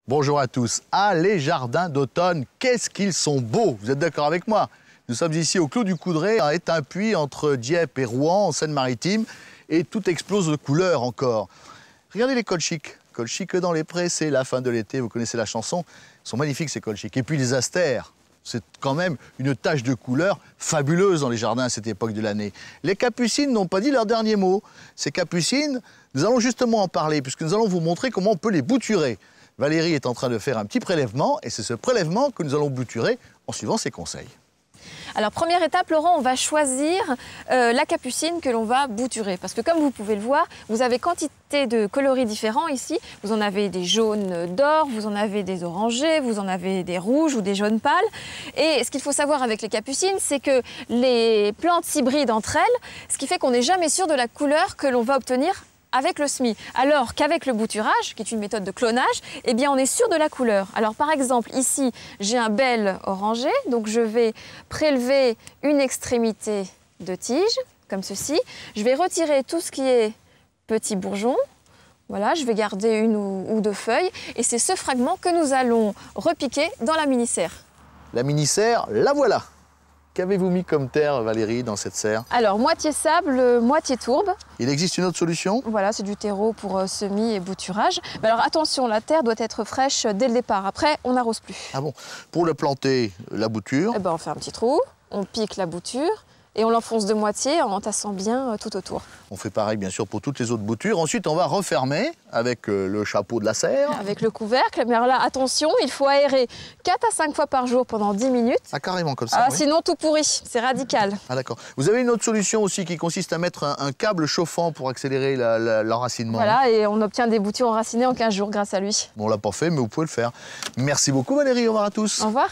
Bonjour à tous. Ah, les jardins d'automne, qu'est-ce qu'ils sont beaux! Vous êtes d'accord avec moi? Nous sommes ici au Clos du Coudray, à Étain-Puy, entre Dieppe et Rouen, en Seine-Maritime, et tout explose de couleurs encore. Regardez les colchiques. Colchiques dans les prés, c'est la fin de l'été, vous connaissez la chanson. Ils sont magnifiques ces colchiques. Et puis les astères, c'est quand même une tache de couleur fabuleuse dans les jardins à cette époque de l'année. Les capucines n'ont pas dit leur dernier mot. Ces capucines, nous allons justement en parler, puisque nous allons vous montrer comment on peut les bouturer. Valérie est en train de faire un petit prélèvement, et c'est ce prélèvement que nous allons bouturer en suivant ses conseils. Alors première étape, Laurent, on va choisir la capucine que l'on va bouturer. Parce que comme vous pouvez le voir, vous avez quantité de coloris différents ici. Vous en avez des jaunes d'or, vous en avez des orangés, vous en avez des rouges ou des jaunes pâles. Et ce qu'il faut savoir avec les capucines, c'est que les plantes s'hybrident entre elles, ce qui fait qu'on n'est jamais sûr de la couleur que l'on va obtenir avec le semis, alors qu'avec le bouturage, qui est une méthode de clonage, eh bien on est sûr de la couleur. Alors par exemple, ici, j'ai un bel orangé, donc je vais prélever une extrémité de tige, comme ceci. Je vais retirer tout ce qui est petits bourgeons. Voilà, je vais garder une ou deux feuilles, et c'est ce fragment que nous allons repiquer dans la mini-serre. La mini-serre, la voilà! Qu'avez-vous mis comme terre, Valérie, dans cette serre? Alors, moitié sable, moitié tourbe. Il existe une autre solution? Voilà, c'est du terreau pour semis et bouturage. Mais alors attention, la terre doit être fraîche dès le départ. Après, on n'arrose plus. Ah bon? Pour le planter, la bouture? Eh ben, on fait un petit trou, on pique la bouture et on l'enfonce de moitié en entassant bien tout autour. On fait pareil, bien sûr, pour toutes les autres boutures. Ensuite, on va refermer avec le chapeau de la serre. Avec le couvercle. Mais alors là, attention, il faut aérer 4 à 5 fois par jour pendant 10 minutes. Ah, carrément comme ça, oui. Sinon, tout pourrit. C'est radical. Ah, d'accord. Vous avez une autre solution aussi qui consiste à mettre un câble chauffant pour accélérer l'enracinement. Voilà, et on obtient des boutures enracinées en 15 jours grâce à lui. Bon, on l'a pas fait, mais vous pouvez le faire. Merci beaucoup, Valérie. Au revoir à tous. Au revoir.